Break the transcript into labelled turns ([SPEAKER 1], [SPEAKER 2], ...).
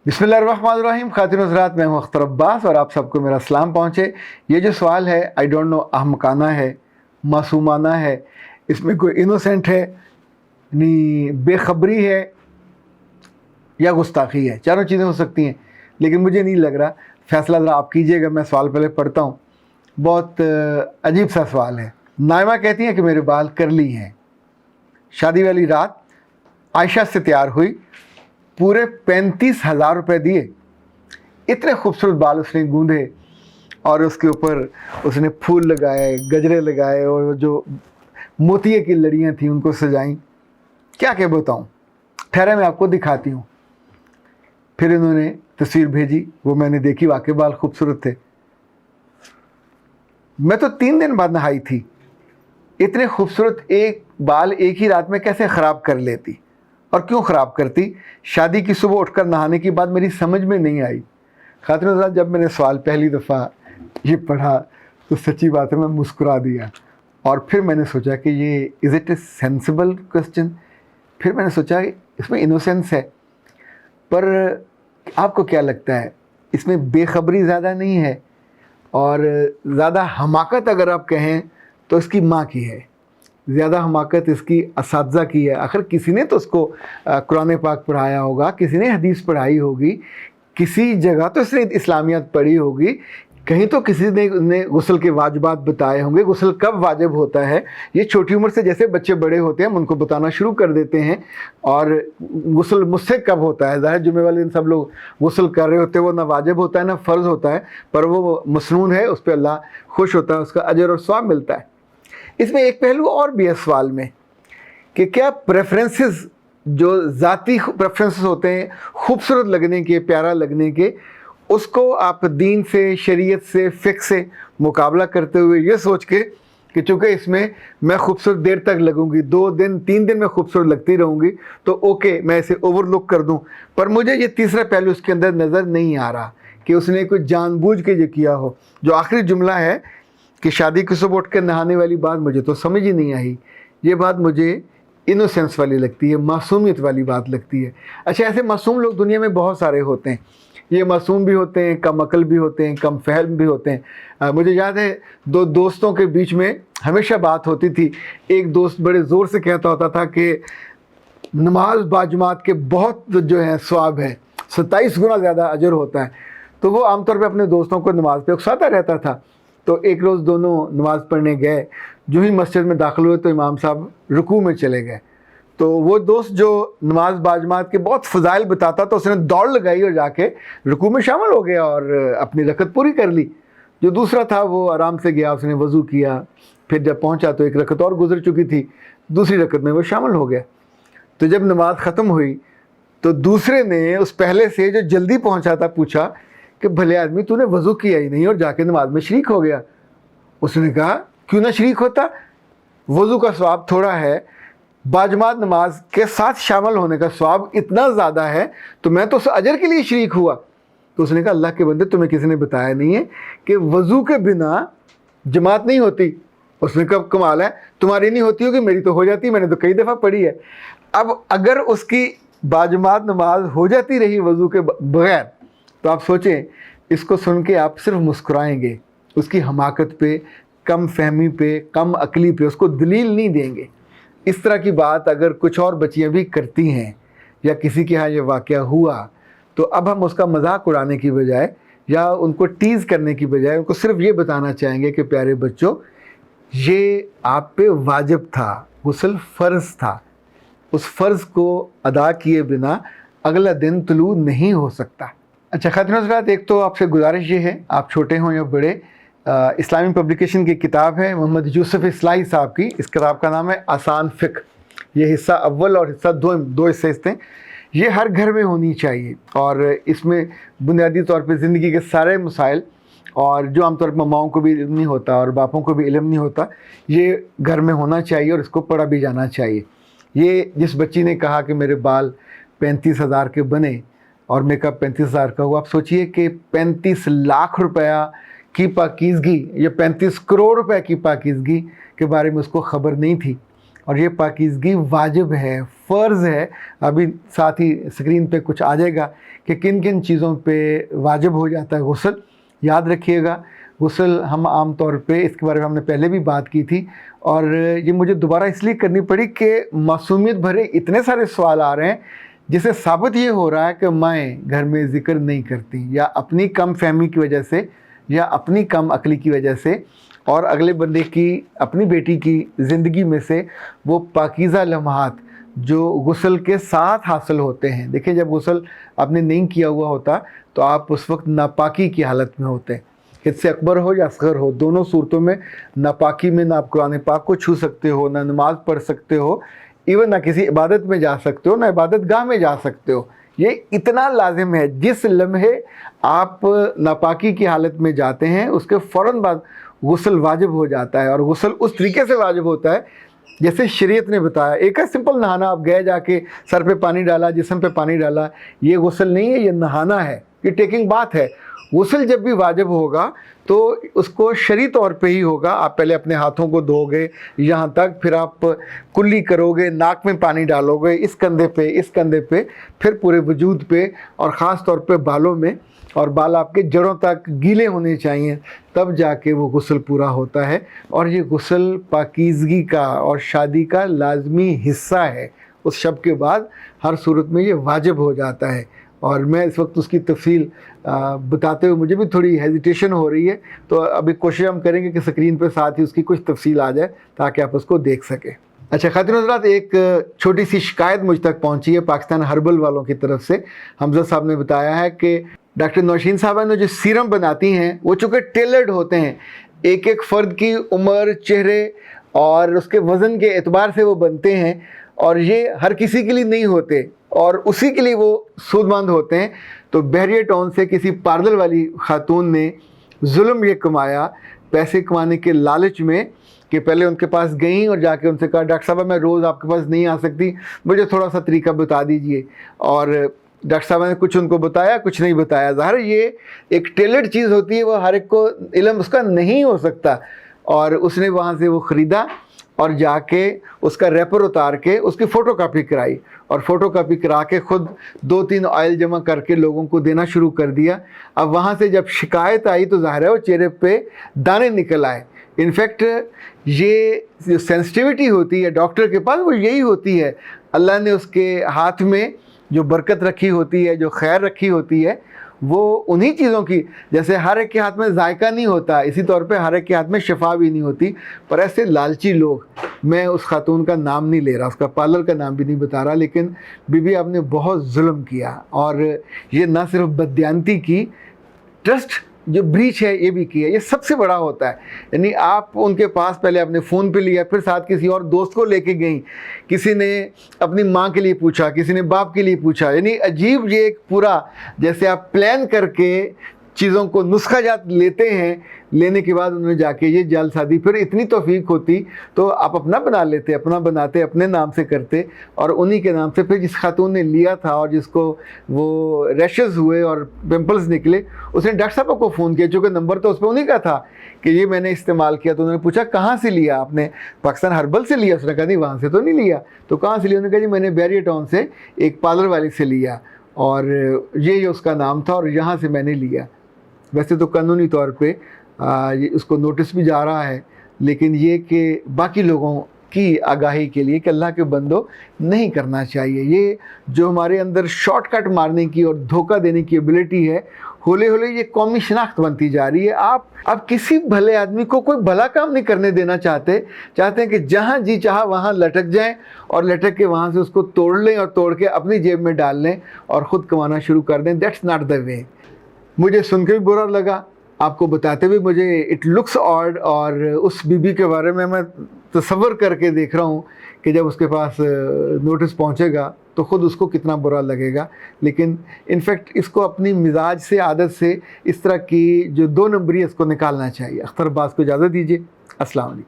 [SPEAKER 1] बिस्मिल्लाहिर्रहमानिर्रहीम। खातिन हज़रात, मैं हूँ अख्तर अब्बास और आप सबको मेरा सलाम पहुँचे। ये जो सवाल है, आई डोंट नो, अहमकाना है, मासूमाना है, इसमें कोई इनोसेंट है, यानी बेखबरी है या गुस्ताखी है। चारों चीज़ें हो सकती हैं, लेकिन मुझे नहीं लग रहा। फैसला ज़रा आप कीजिएगा। मैं सवाल पहले पढ़ता हूँ। बहुत अजीब सा सवाल है। नाइमा कहती हैं कि मेरे बाल करली हैं। शादी वाली रात आयशा से तैयार हुई, पूरे 35,000 रुपये दिए। इतने खूबसूरत बाल उसने गूंधे और उसके ऊपर उसने फूल लगाए, गजरे लगाए और जो मोतिये की लड़ियाँ थीं उनको सजाई। क्या क्या बताऊँ, ठहरे मैं आपको दिखाती हूँ। फिर इन्होंने तस्वीर भेजी, वो मैंने देखी, वाकई बाल खूबसूरत थे। मैं तो 3 दिन बाद नहाई थी। इतने खूबसूरत एक बाल एक ही रात में कैसे ख़राब कर लेती, और क्यों ख़राब करती? शादी की सुबह उठकर नहाने की बात मेरी समझ में नहीं आई। खातिन हज़रात, जब मैंने सवाल पहली दफ़ा ये पढ़ा तो सच्ची बात है मैं मुस्कुरा दिया। और फिर मैंने सोचा कि ये is it A sensible question. फिर मैंने सोचा इसमें इनोसेंस है, पर आपको क्या लगता है, इसमें बेखबरी ज़्यादा नहीं है और ज़्यादा हमाकत अगर आप कहें तो इसकी माँ की है, ज़्यादा हमाकत इसकी असातिज़ा की है। आखिर किसी ने तो उसको कुरान पाक पढ़ाया होगा, किसी ने हदीस पढ़ाई होगी, किसी जगह तो इसने इस्लामियात पढ़ी होगी, कहीं तो किसी ने गुस्ल के वाजिबात बताए होंगे। गुस्ल कब वाजिब होता है, ये छोटी उम्र से जैसे बच्चे बड़े होते हैं हम उनको बताना शुरू कर देते हैं। और गुस्ल मुझसे कब होता है, ज़ाहिर जुमे वाले दिन सब लोग गुस्ल कर रहे होते हैं, वो ना वाजिब होता है ना फ़र्ज़ होता है, पर वो मसनून है, उस पर अल्लाह खुश होता है, उसका अजर और सवाब मिलता है। इसमें एक पहलू और भी है सवाल में कि क्या प्रेफरेंसेस, जो ज़ाती प्रेफरेंसेस होते हैं खूबसूरत लगने के, प्यारा लगने के, उसको आप दीन से, शरीयत से, फ़िक़्ह से मुकाबला करते हुए ये सोच के कि चूँकि इसमें मैं खूबसूरत देर तक लगूंगी, 2 दिन 3 दिन में खूबसूरत लगती रहूँगी, तो ओके मैं इसे ओवरलुक कर दूँ। पर मुझे ये तीसरा पहलू उसके अंदर नज़र नहीं आ रहा कि उसने कुछ जानबूझ के ये किया हो। जो आखिरी जुमला है कि शादी की सुबह उठ कर नहाने वाली बात, मुझे तो समझ ही नहीं आई। ये बात मुझे इनोसेंस वाली लगती है, मासूमियत वाली बात लगती है। अच्छा, ऐसे मासूम लोग दुनिया में बहुत सारे होते हैं। ये मासूम भी होते हैं, कम अकल भी होते हैं, कम फहम भी होते हैं। मुझे याद है 2 दोस्तों के बीच में हमेशा बात होती थी। एक दोस्त बड़े ज़ोर से कहता होता था कि नमाज बाजमात के बहुत जो है सवाब है, 27 गुना ज़्यादा अजर होता है। तो वो आमतौर पे अपने दोस्तों को नमाज पे उकसाता रहता था। तो एक रोज़ दोनों नमाज़ पढ़ने गए, जो ही मस्जिद में दाखिल हुए तो इमाम साहब रुकू में चले गए। तो वो दोस्त जो नमाज बाजमात के बहुत फ़ज़ाइल बताता, तो उसने दौड़ लगाई और जाके रुकू में शामिल हो गया और अपनी रकत पूरी कर ली। जो दूसरा था वो आराम से गया, उसने वज़ू किया, फिर जब पहुंचा तो एक रकत और गुजर चुकी थी, दूसरी रकत में वो शामिल हो गया। तो जब नमाज ख़त्म हुई तो दूसरे ने उस पहले से जो जल्दी पहुँचा था पूछा कि भले आदमी, तूने वज़ू किया ही नहीं और जाके नमाज में शरीक हो गया। उसने कहा क्यों ना शरीक होता, वज़ू का सवाब थोड़ा है, बाजमात नमाज के साथ शामिल होने का सवाब इतना ज़्यादा है, तो मैं तो उस अजर के लिए शरीक हुआ। तो उसने कहा अल्लाह के बंदे, तुम्हें किसी ने बताया नहीं है कि वज़ू के बिना जमात नहीं होती? उसने कहा कमाल है, तुम्हारी नहीं होती होगी, मेरी तो हो जाती, मैंने तो कई दफ़ा पढ़ी है। अब अगर उसकी बाजमात नमाज हो जाती रही वज़ू के बग़ैर, तो आप सोचें, इसको सुन के आप सिर्फ मुस्कुराएंगे, उसकी हमाकत पे, कम फहमी पे, कम अकली पे उसको दलील नहीं देंगे। इस तरह की बात अगर कुछ और बच्चियाँ भी करती हैं या किसी के यहाँ ये वाक़या हुआ, तो अब हम उसका मजाक उड़ाने की बजाय या उनको टीज़ करने की बजाय उनको सिर्फ ये बताना चाहेंगे कि प्यारे बच्चों, ये आप पे वाजिब था, गुस्ल फ़र्ज़ था, उस फ़र्ज़ को अदा किए बिना अगला दिन तुलू नहीं हो सकता। अच्छा खातिन हज़रात, एक तो आपसे गुजारिश ये है, आप छोटे हों या बड़े, इस्लामी पब्लिकेशन की किताब है मोहम्मद यूसुफ इस्लाही साहब की। इस किताब का नाम है आसान फ़िक़्ह। ये हिस्सा अव्वल और हिस्सा दो हिस्से हैं। ये हर घर में होनी चाहिए और इसमें बुनियादी तौर पे ज़िंदगी के सारे मसाइल, और जो आमतौर पर माओं को भी इल्म नहीं होता और बापों को भी इल्म नहीं होता, ये घर में होना चाहिए और इसको पढ़ा भी जाना चाहिए। ये जिस बच्ची ने कहा कि मेरे बाल 35,000 के बने और मेकअप 35,000 का हुआ, आप सोचिए कि 35 लाख रुपया की पाकीज़गी या 35 करोड़ रुपए की पाकीज़गी के बारे में उसको ख़बर नहीं थी। اور یہ پاکیزگی واجب ہے، فرض ہے۔ ابھی ساتھ ہی اسکرین پہ کچھ آ جائے گا کہ کن کن چیزوں پہ واجب ہو جاتا ہے غسل۔ یاد رکھیے گا، غسل ہم عام طور پہ اس کے بارے میں ہم نے پہلے بھی بات کی تھی، اور یہ مجھے دوبارہ اس لیے کرنی پڑی کہ معصومیت بھرے اتنے سارے سوال آ رہے ہیں جس سے ثابت یہ ہو رہا ہے کہ مائیں گھر میں ذکر نہیں کرتی، یا اپنی کم فہمی کی وجہ سے، یا اپنی کم عقلی کی وجہ سے، اور اگلے بندے کی، اپنی بیٹی کی زندگی میں سے وہ پاکیزہ لمحات جو غسل کے ساتھ حاصل ہوتے ہیں۔ دیکھیں، جب غسل آپ نے نہیں کیا ہوا ہوتا تو آپ اس وقت ناپاکی کی حالت میں ہوتے ہیں، حد سے اکبر ہو یا اصغر ہو، دونوں صورتوں میں ناپاکی میں نہ آپ قرآن پاک کو چھو سکتے ہو، نہ نماز پڑھ سکتے ہو، ایون نہ کسی عبادت میں جا سکتے ہو، نہ عبادت گاہ میں جا سکتے ہو۔ یہ اتنا لازم ہے، جس لمحے آپ ناپاکی کی حالت میں جاتے ہیں اس کے فوراً بعد غسل واجب ہو جاتا ہے، اور غسل اس طریقے سے واجب ہوتا ہے جیسے شریعت نے بتایا۔ ایک ہے سمپل نہانا، آپ گئے جا کے سر پہ پانی ڈالا، جسم پہ پانی ڈالا، یہ غسل نہیں ہے، یہ نہانا ہے، یہ ٹیکنگ بات ہے۔ غسل جب بھی واجب ہوگا تو اس کو شرعی طور پہ ہی ہوگا۔ آپ پہلے اپنے ہاتھوں کو دھو گے یہاں تک، پھر آپ کلی کرو گے، ناک میں پانی ڈالو گے، اس کندھے پہ، اس کندھے پہ، پھر پورے وجود پہ، اور خاص طور پہ بالوں میں، اور بال آپ کے جڑوں تک گیلے ہونے چاہیے، تب جا کے وہ غسل پورا ہوتا ہے۔ اور یہ غسل پاکیزگی کا اور شادی کا لازمی حصہ ہے۔ اس شب کے بعد ہر صورت میں یہ واجب ہو جاتا ہے، اور میں اس وقت اس کی تفصیل بتاتے ہوئے مجھے بھی تھوڑی ہیزیٹیشن ہو رہی ہے، تو ابھی کوشش ہم کریں گے کہ اسکرین پہ ساتھ ہی اس کی کچھ تفصیل آ جائے تاکہ آپ اس کو دیکھ سکیں۔ اچھا خواتین حضرات، ایک چھوٹی سی شکایت مجھ تک پہنچی ہے پاکستان ہربل والوں کی طرف سے۔ حمزہ صاحب نے بتایا ہے کہ ڈاکٹر نوشین صاحبہ نے جو سیرم بناتی ہیں وہ چونکہ ٹیلرڈ ہوتے ہیں، ایک ایک فرد کی عمر، چہرے اور اس کے وزن کے اعتبار سے وہ بنتے ہیں، اور یہ ہر کسی کے لیے نہیں ہوتے، اور اسی کے لیے وہ سود مند ہوتے ہیں۔ تو بحریہ ٹاؤن سے کسی پاردل والی خاتون نے ظلم یہ کمایا پیسے کمانے کے لالچ میں، کہ پہلے ان کے پاس گئیں اور جا کے ان سے کہا ڈاکٹر صاحبہ میں روز آپ کے پاس نہیں آ سکتی، مجھے تھوڑا سا طریقہ بتا دیجئے۔ اور ڈاکٹر صاحبہ نے کچھ ان کو بتایا، کچھ نہیں بتایا۔ ظاہر یہ ایک ٹیلرڈ چیز ہوتی ہے، وہ ہر ایک کو علم اس کا نہیں ہو سکتا، اور اس نے وہاں سے وہ خریدا اور جا کے اس کا ریپر اتار کے اس کی فوٹو کاپی کرائی، اور فوٹو کاپی کرا کے خود 2-3 آئل جمع کر کے لوگوں کو دینا شروع کر دیا۔ اب وہاں سے جب شکایت آئی تو ظاہر ہے وہ چہرے پہ دانے نکل آئے۔ انفیکٹ یہ جو سینسٹیوٹی ہوتی ہے ڈاکٹر کے پاس، وہ یہی ہوتی ہے، اللہ نے اس کے ہاتھ میں جو برکت رکھی ہوتی ہے، جو خیر رکھی ہوتی ہے، وہ انہی چیزوں کی، جیسے ہر ایک کے ہاتھ میں ذائقہ نہیں ہوتا، اسی طور پہ ہر ایک کے ہاتھ میں شفا بھی نہیں ہوتی۔ پر ایسے لالچی لوگ، میں اس خاتون کا نام نہیں لے رہا، اس کا پارلر کا نام بھی نہیں بتا رہا، لیکن بی بی آپ نے بہت ظلم کیا، اور یہ نہ صرف بددیانتی کی، ٹرسٹ جو بریچ ہے یہ بھی کیا۔ یہ سب سے بڑا ہوتا ہے، یعنی آپ ان کے پاس پہلے اپنے فون پہ لیا، پھر ساتھ کسی اور دوست کو لے کے گئیں، کسی نے اپنی ماں کے لیے پوچھا، کسی نے باپ کے لیے پوچھا، یعنی عجیب یہ ایک پورا، جیسے آپ پلان کر کے چیزوں کو نسخہ جات لیتے ہیں، لینے کے بعد انہوں نے جا کے یہ جال سازی، پھر اتنی توفیق ہوتی تو آپ اپنا بنا لیتے، اپنا بناتے، اپنے نام سے کرتے، اور انہی کے نام سے پھر جس خاتون نے لیا تھا اور جس کو وہ ریشز ہوئے اور پمپلز نکلے، اس نے ڈاکٹر صاحب کو فون کیا، چونکہ نمبر تو اس پہ انہی کا تھا کہ یہ میں نے استعمال کیا۔ تو انہوں نے پوچھا کہاں سے لیا آپ نے؟ پاکستان ہربل سے لیا؟ اس نے کہا نہیں وہاں سے تو نہیں لیا۔ تو کہاں سے لیا؟ انہوں نے کہا جی میں نے بحریہ ٹاؤن سے ایک پارلر والی سے لیا، اور یہ اس کا نام تھا، اور یہاں سے میں نے لیا۔ ویسے تو قانونی طور پہ اس کو نوٹس بھی جا رہا ہے، لیکن یہ کہ باقی لوگوں کی آگاہی کے لیے کہ اللہ کے بندوں نہیں کرنا چاہیے۔ یہ جو ہمارے اندر شارٹ کٹ مارنے کی اور دھوکہ دینے کی ایبلٹی ہے، ہولے ہولے یہ قومی شناخت بنتی جا رہی ہے۔ آپ کسی بھلے آدمی کو کوئی بھلا کام نہیں کرنے دینا چاہتے ہیں کہ جہاں جی چاہا وہاں لٹک جائیں، اور لٹک کے وہاں سے اس کو توڑ لیں، اور توڑ کے اپنی جیب میں ڈال لیں اور خود کمانا شروع کر دیں۔ دیٹس ناٹ دا وے۔ مجھے سن کے بھی برا لگا، آپ کو بتاتے ہوئے مجھے اٹ لکس آڈ، اور اس بی بی کے بارے میں تصور کر کے دیکھ رہا ہوں کہ جب اس کے پاس نوٹس پہنچے گا تو خود اس کو کتنا برا لگے گا۔ لیکن انفیکٹ اس کو اپنی مزاج سے، عادت سے، اس طرح کی جو 2 نمبری اس کو نکالنا چاہیے۔ اختر عباس کو اجازت دیجیے، السلام علیکم۔